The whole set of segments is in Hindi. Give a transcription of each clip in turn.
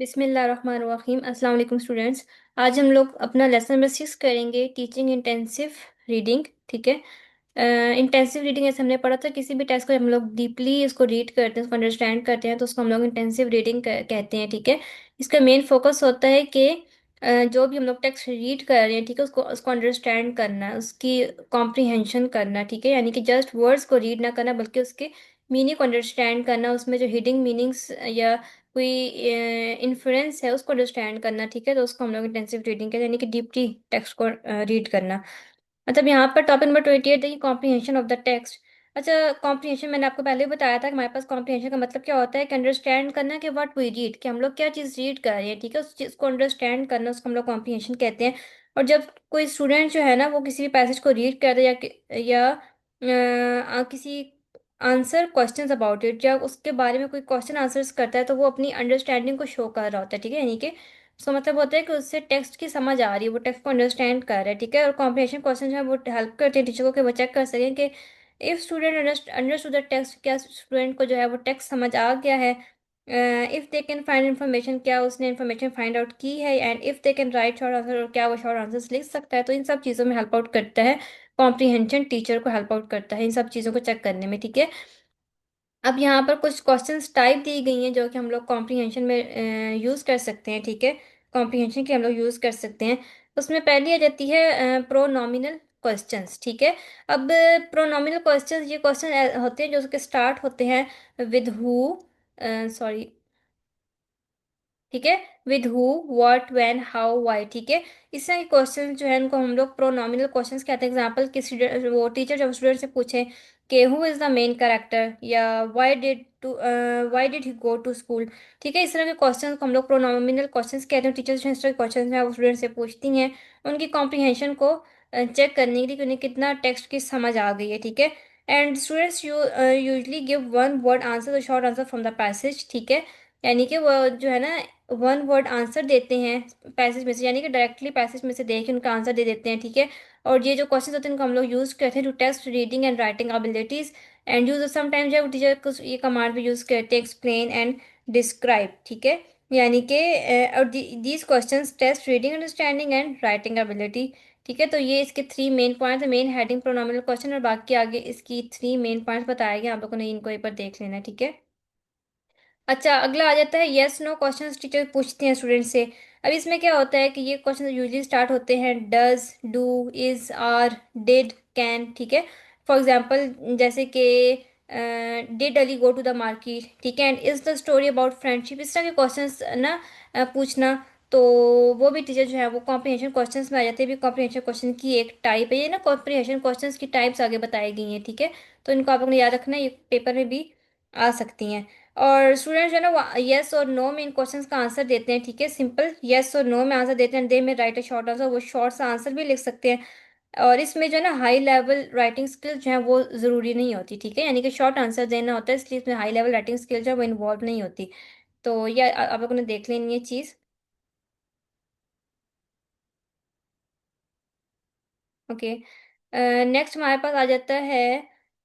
बिस्मिल्लाहिर्रहमानिर्रहीम। अस्सलाम वालेकुम स्टूडेंट्स। आज हम लोग अपना लेसन नंबर 6 करेंगे, टीचिंग इंटेंसिव रीडिंग। ठीक है। इंटेंसिव रीडिंग ऐसे हमने पढ़ा था, किसी भी टेक्स्ट को हम लोग डीपली उसको रीड करते हैं, उसको अंडरस्टैंड करते हैं, तो उसको हम लोग इंटेंसिव रीडिंग कहते हैं। ठीक है। इसका मेन फोकस होता है कि जो भी हम लोग टेक्स्ट रीड कर रहे हैं, ठीक है, उसको उसको अंडरस्टैंड करना, उसकी कॉम्प्रिहेंशन करना। ठीक है, यानी कि जस्ट वर्ड्स को रीड ना करना बल्कि उसके मीनिंग को अंडरस्टैंड करना, उसमें जो हिडिंग मीनिंग्स या कोई इन्फ्लुएंस है उसको अंडरस्टैंड करना। ठीक है, तो उसको हम लोग इंटेंसिव रीडिंग कहते हैं, यानी कि डीपली टेक्स्ट को रीड करना। मतलब यहाँ पर टॉपिक नंबर 28 है कि कॉम्प्रिहेंशन ऑफ द टेक्स्ट। अच्छा, कॉम्प्रिहेंशन मैंने आपको पहले भी बताया था कि हमारे पास कॉम्प्रिहेंशन का मतलब क्या होता है कि अंडरस्टैंड करना, कि व्हाट वी रीड, कि हम लोग क्या चीज़ रीड कर रहे हैं। ठीक है, उस चीज़ को अंडरस्टैंड करना, उसको हम लोग कॉम्प्रिहेंशन कहते हैं। और जब कोई स्टूडेंट जो है ना, वो किसी भी पैसेज को रीड कर रहे हैं या किसी आंसर क्वेश्चंस अबाउट इट, जब उसके बारे में कोई क्वेश्चन आंसर्स करता है, तो वो अपनी अंडरस्टैंडिंग को शो कर रहा होता है। ठीक है, यानी कि उसका मतलब होता है कि उससे टेक्स्ट की समझ आ रही है, वो टेक्स्ट को अंडरस्टैंड कर रहा है। ठीक है, और कॉम्प्रिहेंशन क्वेश्चन जो है वो हेल्प करते हैं टीचर को कि वो चेक कर सकें कि if student understood the text, क्या स्टूडेंट को जो है वो टेक्स्ट समझ आ गया है। If they can find information, क्या उसने इन्फॉर्मेशन फाइंड आउट की है। And if they can write short answer, और क्या वो शॉर्ट आंसर्स लिख सकता है। तो इन सब चीज़ों में हेल्प आउट करता है कॉम्प्रिहेंशन, टीचर को हेल्प आउट करता है इन सब चीज़ों को चेक करने में। ठीक है। अब यहाँ पर कुछ क्वेश्चंस टाइप दी गई हैं जो कि हम लोग कॉम्प्रिहेंशन में यूज़ कर सकते हैं। ठीक है, कॉम्प्रिहेंशन की हम लोग यूज़ कर सकते हैं। उसमें पहली आ जाती है प्रोनॉमिनल क्वेश्चंस। ठीक है। अब प्रोनॉमिनल क्वेश्चंस, ये क्वेश्चन होते हैं जो उसके स्टार्ट होते हैं विद हु, सॉरी, ठीक है, with who, what, when, how, why. ठीक है, इस तरह के क्वेश्चन जो है उनको हम लोग प्रोनॉमिनल क्वेश्चंस कहते हैं। एग्जांपल, किसी वो टीचर जब स्टूडेंट से पूछे कि who is the main character, या why did he go to school. ठीक है, इस तरह के क्वेश्चंस को हम लोग प्रोनॉमिनल क्वेश्चंस कहते हैं। टीचर्स जो इस तरह के क्वेश्चन है वो स्टूडेंट से पूछती हैं उनकी कॉम्प्रिहेंशन को चेक करने के लिए कि उन्हें कितना टेक्स्ट की समझ आ गई है। ठीक है। And students usually give one word answer, short answer from the passage. ठीक है, यानी कि वो जो है ना, वन वर्ड आंसर देते हैं पैसेज में से, यानी कि डायरेक्टली पैसेज में से देख के उनका आंसर दे देते हैं। ठीक है, और ये जो क्वेश्चन होते हैं इनको हम लोग यूज करते हैं to test reading and writing abilities. And use sometimes जब टीचर को ये कमांड भी यूज करते हैं, एक्सप्लेन एंड डिस्क्राइब। ठीक है, यानी कि और these question test reading understanding and writing ability. ठीक है, तो ये इसके थ्री मेन पॉइंट है, मेन हेडिंग प्रोनोमिनल क्वेश्चन, और बाकी आगे इसकी थ्री मेन पॉइंट्स बताए गए, आप लोगों ने इनको एक बार देख लेना है। ठीक है। अच्छा, अगला आ जाता है यस नो क्वेश्चंस, टीचर पूछते हैं स्टूडेंट से। अब इसमें क्या होता है कि ये क्वेश्चन यूजुअली स्टार्ट होते हैं does, do, is, are, did, can. ठीक है। फॉर एग्जांपल, जैसे कि did Ali go to the market. ठीक है, and is the story about friendship. इस तरह के क्वेश्चंस ना पूछना, तो वो भी टीचर जो है वो कॉम्प्रिहेंशन क्वेश्चंस में आ जाते हैं। भी कॉम्प्रिहेंशन क्वेश्चन की एक टाइप है ये ना, कॉम्प्रिहेंशन क्वेश्चंस की टाइप्स आगे बताई गई हैं। ठीक है, तो इनको आप लोगों ने याद रखना, ये पेपर में भी आ सकती हैं। और स्टूडेंट जो है ना वो यस और नो में इन क्वेश्चंस का आंसर देते हैं। ठीक है, सिंपल यस और नो में आंसर देते हैं। दे में राइट अ शॉर्ट आंसर, वो शॉर्ट सा आंसर भी लिख सकते हैं। और इसमें जो है ना हाई लेवल राइटिंग स्किल जो है वो ज़रूरी नहीं होती। ठीक है, यानी कि शॉर्ट आंसर देना होता है, इसलिए इसमें हाई लेवल राइटिंग स्किल जो है वो इन्वॉल्व नहीं होती। तो ये आप लोगों ने देख लेनी है चीज़। ओके। नेक्स्ट हमारे पास आ जाता है,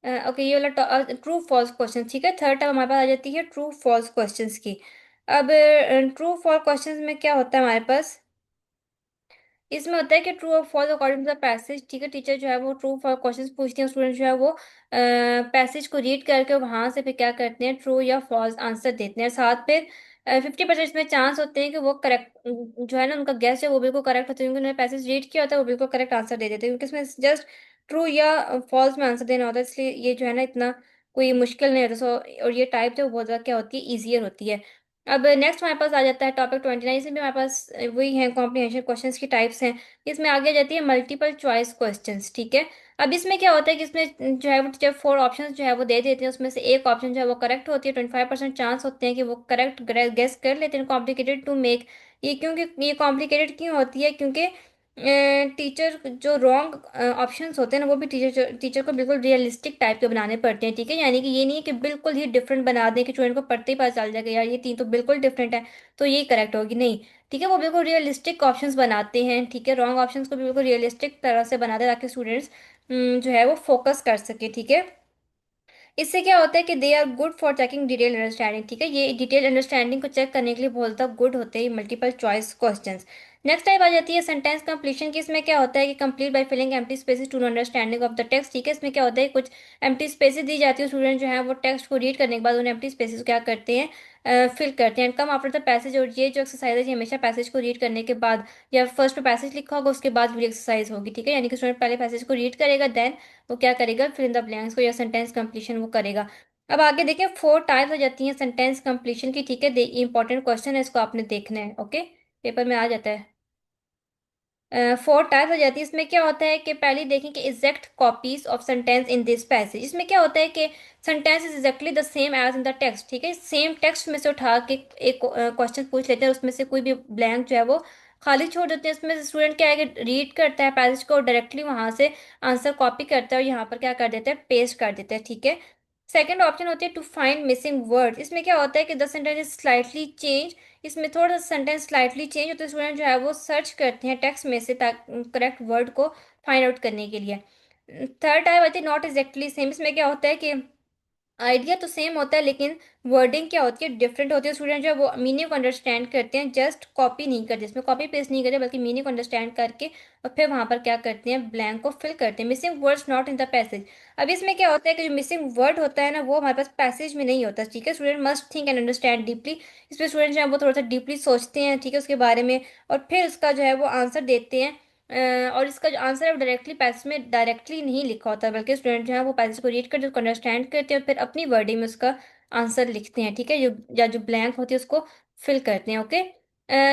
ओके, ये वाला ट्रू फॉल्स क्वेश्चन। ठीक है, थर्ड टाइप हमारे पास आ जाती है ट्रू फॉल्स क्वेश्चंस की। अब ट्रू फॉल्स क्वेश्चंस में क्या होता है हमारे पास, इसमें होता है कि ट्रू और false according to the passage. ठीक है, टीचर जो है वो ट्रू फॉल्स क्वेश्चंस पूछते हैं, स्टूडेंट जो है वो पैसेज को रीड करके वहां से फिर क्या करते हैं, ट्रू या फॉल्स आंसर देते हैं। साथ में 50% इसमें चांस होते हैं कि वो करेक्ट जो है ना, उनका गैस है वो बिल्कुल करेक्ट होता है, क्योंकि उन्होंने पैसेज रीड किया होता है, वो बिल्कुल करेक्ट आंसर दे देते हैं, क्योंकि इसमें जस्ट ट्रू या फॉल्स में आंसर देना होता है। इसलिए ये जो है ना इतना कोई मुश्किल नहीं होता। सो और ये टाइप जो बहुत ज़्यादा क्या होती है, ईजियर होती है। अब नेक्स्ट हमारे पास आ जाता है टॉपिक 29। इसमें भी हमारे पास वही है, कॉम्प्रिहेंशन क्वेश्चंस की टाइप्स हैं। इसमें आगे आ जाती है मल्टीपल चॉइस क्वेश्चंस। ठीक है, अब इसमें क्या होता है कि इसमें जो है वो टीचर फोर ऑप्शंस जो है वो दे देते हैं, उसमें से एक ऑप्शन जो है वो करेक्ट होती है। 25% चांस होते हैं कि वो करेक्ट गेस कर लेते हैं। कॉम्प्लिकेटेड टू मेक, ये क्योंकि ये कॉम्प्लिकेटेड क्यों होती है, क्योंकि टीचर जो रॉन्ग ऑप्शंस होते हैं ना, वो भी टीचर को बिल्कुल रियलिस्टिक टाइप के बनाने पड़ते हैं। ठीक है, यानी कि ये नहीं है कि बिल्कुल ही डिफरेंट बना दें कि स्टूडेंट को पढ़ते ही पता चल जाएगा यार ये तीन तो बिल्कुल डिफरेंट है, तो ये करेक्ट होगी, नहीं। ठीक है, वो बिल्कुल रियलिस्टिक ऑप्शंस बनाते हैं। ठीक है, रॉन्ग ऑप्शंस को बिल्कुल रियलिस्टिक तरह से बनाते हैं ताकि स्टूडेंट्स जो है वो फोकस कर सके। ठीक है, इससे क्या होता है कि they are good for checking detail understanding, ठीक है, ये डिटेल अंडरस्टैंडिंग को चेक करने के लिए बहुत ज़्यादा गुड होते हैं multiple choice questions. Next type आ जाती है सेंटेंस कंप्लीशन की। इसमें क्या होता है कि complete by filling empty spaces to understanding of the text, ठीक है। इसमें क्या होता है, कुछ एम्प्टी स्पेसेस दी जाती है, स्टूडेंट जो है वो टेक्स्ट को रीड करने के बाद उन एम्प्टी स्पेसेस क्या करते हैं, फिल करते हैं। And come after the passage, और ये जो एक्सरसाइज है ये हमेशा पैसेज को रीड करने के बाद, या फर्स्ट पे पैसेज लिखा होगा उसके बाद पूरी एक्सरसाइज होगी, ठीक है। यानी कि स्टूडेंट पहले पैसेज को रीड करेगा, देन वो क्या करेगा, फिल इन द ब्लैंक्स को या सेंटेंस कंप्लीशन वो करेगा। अब आगे देखिए, 4 टाइप्स हो जाती हैं सेंटेंस कंप्लीशन की, ठीक है। इंपॉर्टेंट क्वेश्चन है, इसको आपने देखना है, ओके, पेपर में आ जाता है। 4 टाइप हो जाती है। इसमें क्या होता है कि पहले देखें कि exact copies of sentence in this passage. इसमें क्या होता है कि sentence is exactly the same as in the text, ठीक है। सेम टेक्स्ट में से उठा के एक क्वेश्चन पूछ लेते हैं, उसमें से कोई भी ब्लैंक जो है वो खाली छोड़ देते हैं। इसमें स्टूडेंट क्या है कि रीड करता है पैसेज को, डायरेक्टली वहां से आंसर कॉपी करता है और यहाँ पर क्या कर देता है, पेस्ट कर देता है, ठीक है। सेकेंड ऑप्शन होती है टू फाइंड मिसिंग वर्ड। इसमें क्या होता है कि the sentence is slightly change, इसमें थोड़ा सा सेंटेंस स्लाइटली चेंज होता है, स्टूडेंट जो है वो सर्च करते हैं टेक्स्ट में से करेक्ट वर्ड को फाइंड आउट करने के लिए। थर्ड टाइप आती है नॉट एग्जैक्टली सेम। इसमें क्या होता है कि आइडिया तो सेम होता है लेकिन वर्डिंग क्या होती है, डिफरेंट होती है। स्टूडेंट जो है वो मीनिंग को अंडरस्टैंड करते हैं, जस्ट कॉपी नहीं करते, इसमें कॉपी पेस्ट नहीं करते, बल्कि मीनिंग को अंडरस्टैंड करके और फिर वहां पर क्या करते हैं, ब्लैंक को फिल करते हैं। Missing words not in the passage. अब इसमें क्या होता है कि जो मिसिंग वर्ड होता है ना, वो हमारे पास पैसेज में नहीं होता, ठीक है। Student must think and understand deeply. इसमें स्टूडेंट जो है वो थोड़ा सा डीपली सोचते हैं, ठीक है, उसके बारे में, और फिर उसका जो है वो आंसर देते हैं। और इसका जो आंसर है वो डायरेक्टली पैसेज में डायरेक्टली नहीं लिखा होता, बल्कि स्टूडेंट जो है वो पैसेज को रीड करते हैं, उसको अंडरस्टैंड करते हैं और फिर अपनी वर्डिंग में उसका आंसर लिखते हैं, ठीक है, जो या जो ब्लैंक होती है उसको फिल करते हैं, ओके।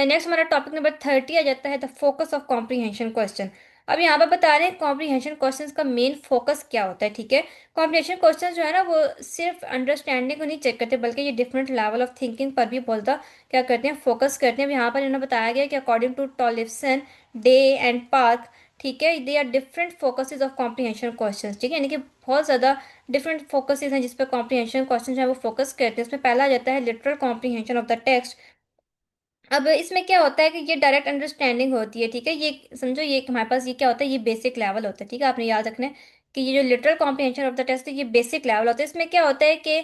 नेक्स्ट हमारा टॉपिक नंबर 30 आ जाता है the focus of comprehension question. अब यहाँ पर बता रहे हैं कॉम्प्रीहेंशन क्वेश्चन का मेन फोकस क्या होता है, ठीक है। कॉम्प्रीहेंशन क्वेश्चन जो है ना वो सिर्फ अंडरस्टैंडिंग को नहीं चेक करते, बल्कि ये डिफरेंट लेवल ऑफ थिंकिंग पर भी बहुत ज़्यादा क्या करते हैं, फोकस करते हैं। अब यहाँ पर इन्होंने बताया गया कि according to Tollefson, Day and Park, ठीक है, they are different focuses of comprehension questions, ठीक है, यानी कि बहुत ज़्यादा डिफरेंट फोकसेस हैं जिस पर कॉम्प्रीहेंशन क्वेश्चन है वो फोकस करते हैं। उसमें पहला आ जाता है literal comprehension of the text. अब इसमें क्या होता है कि ये डायरेक्ट अंडरस्टैंडिंग होती है, ठीक है, ये समझो, ये हमारे पास ये क्या होता है, ये बेसिक लेवल होता है, ठीक है। आपने याद रखना है कि ये जो literal comprehension of the text है ये बेसिक लेवल होता है। इसमें क्या होता है कि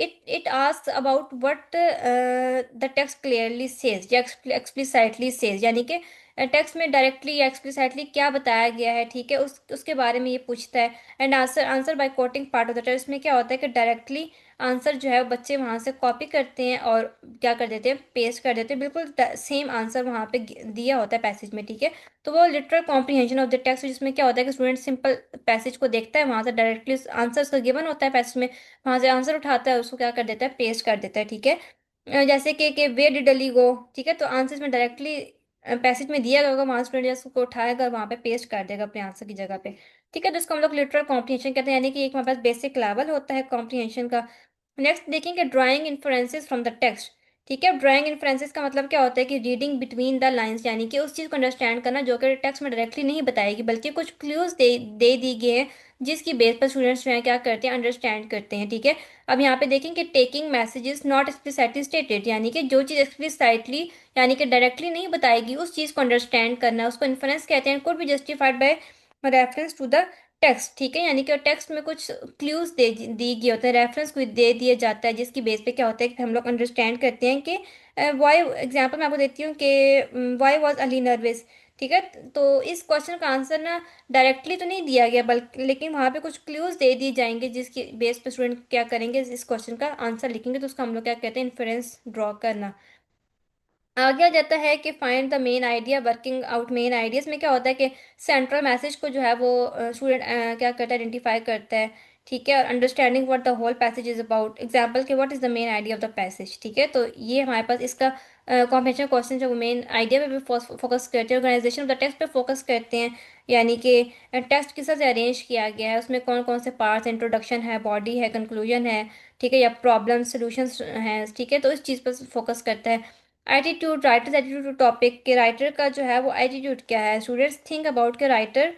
it it asks about what the text clearly says या एक्सप्लिसाइटली सेज, यानी कि टेक्स्ट में डायरेक्टली या एक्सप्लिसाइटली क्या बताया गया है, ठीक है, उसके बारे में ये पूछता है। And answer answer by coating part of the text में क्या होता है कि डायरेक्टली आंसर जो है वो बच्चे वहां से कॉपी करते हैं और क्या कर देते हैं, पेस्ट कर देते हैं, बिल्कुल सेम आंसर वहां पे दिया होता है पैसेज में, ठीक है। तो वो literal comprehension of the text, जिसमें क्या होता है कि स्टूडेंट सिंपल पैसेज को देखता है, वहां से डायरेक्टली आंसर उसका गिवन होता है पैसेज में, वहां से आंसर उठाता है, उसको क्या कर देता है, पेस्ट कर देता है, ठीक है। जैसे कि वे डिड अली गो, ठीक है, तो आंसर में डायरेक्टली पैसेज में दिया गया होगा, वहां स्टूडेंट जैसे उसको उठाएगा वहां पे पेस्ट कर देगा अपने आंसर की जगह पे, ठीक है। तो इसको हम लोग लिटरल कॉम्प्रीहेंशन कहते हैं, यानी कि एक हमारे पास बेसिक लेवल होता है कॉम्प्रीहेंशन का। नेक्स्ट देखेंगे drawing influences from the text, ठीक है। ड्राइंग इन्फ्लुएंसेस का मतलब क्या होता है कि रीडिंग बिटवीन द लाइंस, यानी कि उस चीज़ को अंडरस्टैंड करना जो कि टेक्स्ट में डायरेक्टली नहीं बताएगी, बल्कि कुछ क्लूज दे दी गए हैं जिसकी बेस पर स्टूडेंट्स जो है क्या करते हैं, अंडरस्टैंड करते हैं, ठीक है। अब यहाँ पे देखेंगे taking messages not explicitly stated, यानी कि जो चीज़ एक्सप्लिसिटली यानी कि डायरेक्टली नहीं बताएगी उस चीज़ को अंडरस्टैंड करना, उसको इन्फ्लुएंस कहते हैं। Could be justified by reference to the text, ठीक है, यानी कि टेक्स्ट में कुछ क्लूज दे दी गई होते हैं, रेफरेंस कुछ दे दिया जाता है जिसकी बेस पे क्या होता है कि हम लोग अंडरस्टैंड करते हैं कि वाई, एग्जांपल मैं आपको देती हूँ कि वाई वाज अली नर्वस, ठीक है। तो इस क्वेश्चन का आंसर ना डायरेक्टली तो नहीं दिया गया, बल्कि लेकिन वहाँ पे कुछ क्लूज दे दिए जाएंगे जिसकी बेस पे स्टूडेंट क्या करेंगे, इस क्वेश्चन का आंसर लिखेंगे, तो उसका हम लोग क्या कहते हैं, इन्फरेंस ड्रॉ करना। आगे आ जाता है कि find the main idea, working out main ideas में क्या होता है कि सेंट्रल मैसेज को जो है वो स्टूडेंट क्या करता है, आइडेंटिफाई करता है, ठीक है। और understanding what the whole passage is about, example के what is the main idea of the passage, ठीक है। तो ये हमारे पास इसका कॉम्प्रिहेंशन क्वेश्चन जो मेन आइडिया पे भी फोकस करते हैं, ऑर्गेनाइजेशन ऑफ द टेक्स्ट पे फोकस करते हैं, यानी कि टेक्स्ट किस तरह से अरेंज किया गया है, उसमें कौन कौन से पार्ट्स, इंट्रोडक्शन है, बॉडी है, कंक्लूजन है, ठीक है, या प्रॉब्लम सोल्यूशंस हैं, ठीक है, तो इस चीज़ पर फोकस करता है। Attitude, writer's attitude to topic, के राइटर का जो है वो एटीट्यूड क्या है, स्टूडेंट्स थिंक अबाउट के राइटर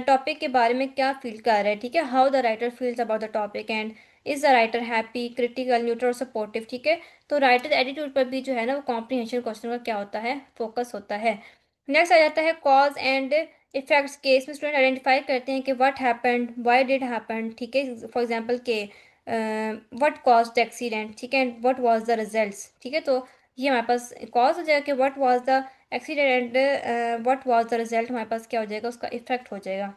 टॉपिक के बारे में क्या फील कर रहा है, ठीक है, how the writer feels about the topic, and is the writer happy, critical, neutral और सपोर्टिव, ठीक है। तो राइटर एटीट्यूड पर भी जो है ना वो कॉम्प्रीहेंशन क्वेश्चन का क्या होता है, फोकस होता है। नेक्स्ट आ जाता है कॉज एंड इफेक्ट्स के, इसमें स्टूडेंट आइडेंटिफाई करते हैं कि what happened, why did happen, ठीक है। फॉर एग्जांपल के व्हाट कॉज द एक्सीडेंट, ठीक है, and what was the results, ठीक है। तो ये हमारे पास कॉज हो जाएगा कि what was the accident and what was the result, हमारे पास क्या हो जाएगा, उसका इफेक्ट हो जाएगा।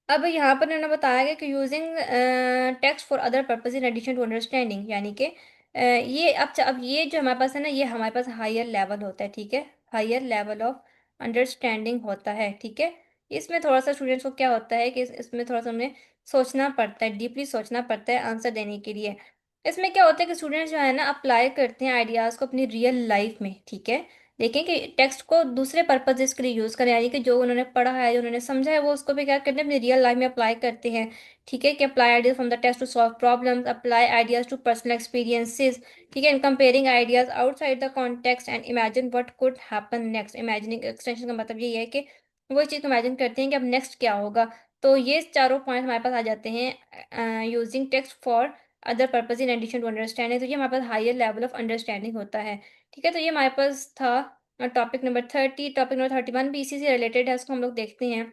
अब यहाँ पर इन्होंने बताया गया कि using text for other purpose in addition to understanding, यानी कि ये अब ये जो हमारे पास है ना, ये हमारे पास हायर लेवल होता है, ठीक है, हायर लेवल ऑफ अंडरस्टैंडिंग होता है, ठीक है। इसमें थोड़ा सा स्टूडेंट्स को क्या होता है कि इसमें थोड़ा सा उन्हें सोचना पड़ता है, डीपली सोचना पड़ता है आंसर देने के लिए। इसमें क्या होता है कि स्टूडेंट्स जो है ना अप्लाई करते हैं आइडियाज़ को अपनी रियल लाइफ में, ठीक है। देखें कि टेक्स्ट को दूसरे पर्पजेस के लिए यूज़ करें, यानी कि जो उन्होंने पढ़ा है, जो उन्होंने समझा है, वो उसको भी क्या करते हैं, अपनी रियल लाइफ में अप्लाई करते हैं, ठीक है। कि apply ideas from the text to solve problems, apply ideas to personal experiences, ठीक है, and comparing ideas outside the context and imagine what could happen next. Imagining extension का मतलब ये है कि वो चीज़ को इमेजिन करते हैं कि अब नेक्स्ट क्या होगा। तो ये चारों पॉइंट हमारे पास आ जाते हैं using text for other purpose in addition to understanding. तो ये हमारे पास हायर लेवल ऑफ अंडरस्टैंडिंग होता है, ठीक है। तो ये हमारे पास था टॉपिक नंबर 30। टॉपिक नंबर 31 भी इसी से रिलेटेड है, उसको हम लोग देखते हैं।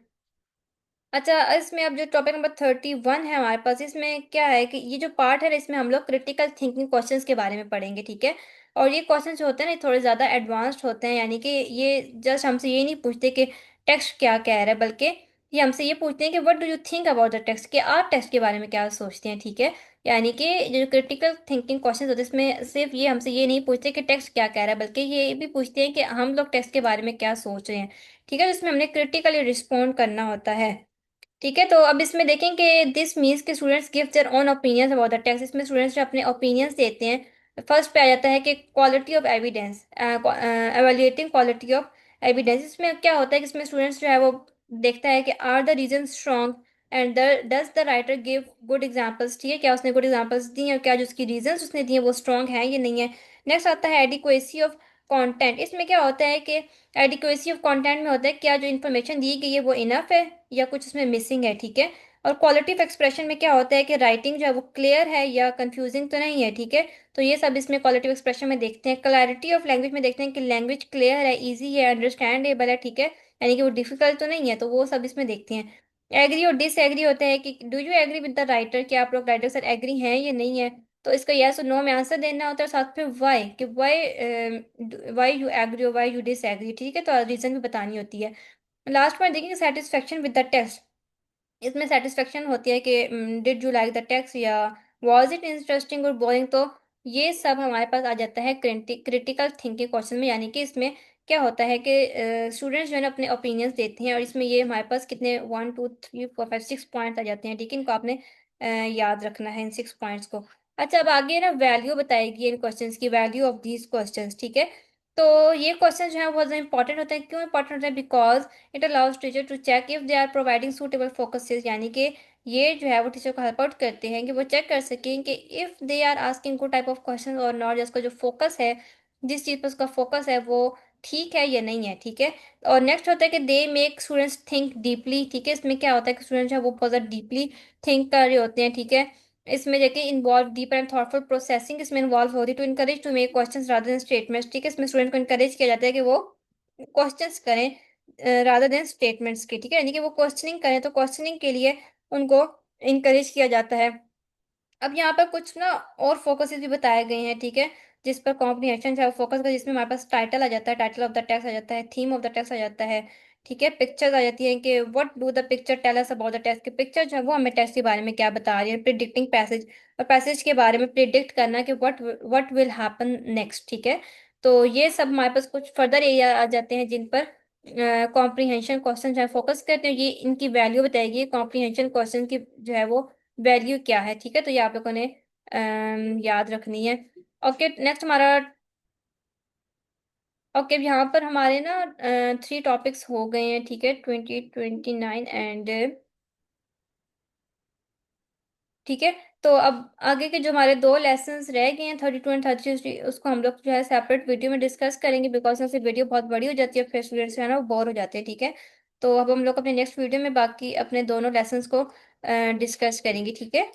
अच्छा, इसमें अब जो टॉपिक नंबर 31 है हमारे पास, इसमें क्या है कि ये जो पार्ट है ना, इसमें हम लोग क्रिटिकल थिंकिंग क्वेश्चंस के बारे में पढ़ेंगे, ठीक है। और ये क्वेश्चंस जो होते हैं ना, ये थोड़े ज़्यादा एडवांस्ड होते हैं, यानी कि ये जस्ट हमसे ये नहीं पूछते कि टेक्स्ट क्या कह रहा है, बल्कि ये हमसे ये पूछते हैं कि what do you think about the text, कि आप टेक्स्ट के बारे में क्या सोचते हैं, ठीक है। यानी कि जो क्रिटिकल थिंकिंग क्वेश्चन होते हैं, इसमें सिर्फ ये हमसे ये नहीं पूछते कि टेक्स्ट क्या कह रहा है, बल्कि ये भी पूछते हैं कि हम लोग टेक्स्ट के बारे में क्या सोच रहे हैं, ठीक है। तो इसमें हमने क्रिटिकली रिस्पॉन्ड करना होता है, ठीक है। तो अब इसमें देखें कि दिस मीन्स के students give their own opinions about the text. इसमें स्टूडेंट्स जो अपने ओपिनियंस देते हैं। फर्स्ट पे आ जाता है कि quality of evidence, evaluating quality of evidence. इसमें क्या होता है कि इसमें स्टूडेंट्स जो है वो देखता है कि are the reason strong and does the writer give good examples, ठीक है, क्या उसने गुड एग्जाम्पल्स दी हैं और क्या जो उसकी रीजंस उसने दिए वो स्ट्रॉन्ग है या नहीं है। नेक्स्ट आता है एडिक्वेसी ऑफ कंटेंट। इसमें क्या होता है कि एडिक्वेसी ऑफ कंटेंट में होता है क्या जो इन्फॉर्मेशन दी गई है वो इनफ है या कुछ उसमें मिसिंग है, ठीक है। और क्वालिटी ऑफ एक्सप्रेशन में क्या होता है कि राइटिंग जो है वो क्लियर है या कंफ्यूजिंग तो नहीं है, ठीक है। तो ये सब इसमें क्वालिटी ऑफ एक्सप्रेशन में देखते हैं। क्लैरिटी ऑफ लैंग्वेज में देखते हैं कि लैंग्वेज क्लियर है, इजी है, अंडरस्टैंडेबल है, ठीक है, यानी कि वो डिफिकल्ट तो नहीं है, तो वो सब इसमें देखते हैं। एग्री और डिसएग्री होता है कि do you agree with the writer, कि आप लोग राइटर के साथ एग्री हैं या नहीं है। तो इसका यस और नो में आंसर देना होता है, साथ में वाई, कि वाई यू एग्री और वाई यू डिसएग्री, ठीक है, तो रीजन भी बतानी होती है। लास्ट में देखेंगे सेटिस्फेक्शन विद द टेक्स्ट। इसमें सेटिस्फेक्शन होती है कि did you like the text या वाज इट इंटरेस्टिंग और बोरिंग। तो ये सब हमारे पास आ जाता है क्रिटिकल थिंकिंग क्वेश्चन में, यानी कि इसमें क्या होता है कि स्टूडेंट्स जो है ना अपने ओपिनियंस देते हैं, और इसमें ये हमारे पास कितने 1 2 3 4 5 6 पॉइंट आ जाते हैं, ठीक है। इनको आपने याद रखना है इन 6 पॉइंट्स को। अच्छा, अब आगे ना वैल्यू बताएगी इन क्वेश्चंस की, वैल्यू ऑफ दीज क्वेश्चंस, ठीक है। तो ये क्वेश्चन जो है बहुत ज़्यादा इंपॉर्टेंट होते हैं। क्यों इंपॉर्टेंट होते हैं? Because it allows teacher to check if they are providing suitable focuses, यानी कि ये जो है वो टीचर को हेल्प आउट करते हैं कि वो चेक कर सकें कि if they are asking good type of question और नॉट, जिसका जो फोकस है, जिस चीज़ पर उसका फोकस है वो ठीक है या नहीं है, ठीक है। और नेक्स्ट होता है कि they make students think deeply, ठीक है। इसमें क्या होता है कि स्टूडेंट जो है वो बहुत ज़्यादा डीपली थिंक कर रहे होते हैं, ठीक है। इसमें देखिए involve deeper and thoughtful processing इसमें इन्वॉल्व होती है, to encourage to make questions rather than statements, ठीक है। इसमें स्टूडेंट को इनकरेज किया जाता है कि वो क्वेश्चंस करें रादर देन स्टेटमेंट्स के, ठीक है, यानी कि वो क्वेश्चनिंग करें, तो क्वेश्चनिंग के लिए उनको इनकरेज किया जाता है। अब यहाँ पर कुछ ना और फोकसेस भी बताए गए हैं, ठीक है, जिस पर कॉम्प्रिहेंशन है फोकस का, जिसमें हमारे पास टाइटल आ जाता है, टाइटल ऑफ द टेक्स्ट आ जाता है, थीम ऑफ द टेक्स्ट आ जाता है, ठीक है। पिक्चर्स आ जाती हैं कि what do the picture tell us about the text, की पिक्चर जो है वो हमें टेक्स्ट के बारे में क्या बता रही है। प्रिडिक्टिंग पैसेज, और पैसेज के बारे में प्रिडिक्ट करना कि व्हाट विल हैपन नेक्स्ट, ठीक है। तो ये सब हमारे पास कुछ फर्दर एरिया आ जाते हैं जिन पर कॉम्प्रिहेंशन क्वेश्चन जो है फोकस करते हैं। ये इनकी वैल्यू बताएगी कॉम्प्रिहेंशन क्वेश्चन की जो है वो वैल्यू क्या है, ठीक है। तो ये आप लोगों ने याद रखनी है। ओके, नेक्स्ट हमारा, ओके, यहाँ पर हमारे ना 3 टॉपिक्स हो गए हैं, ठीक है, 20 29 एंड, ठीक है। तो अब आगे के जो हमारे 2 लेसन्स रह गए हैं 32 एंड 33, उसको हम लोग जो है सेपरेट वीडियो में डिस्कस करेंगे, बिकॉज उससे वीडियो बहुत बड़ी हो जाती है, फिर स्टूडेंट्स जो है ना वो बोर हो जाते हैं, ठीक है। तो अब हम लोग अपने नेक्स्ट वीडियो में बाकी अपने दोनों लेसन्स को डिस्कस करेंगे, ठीक है।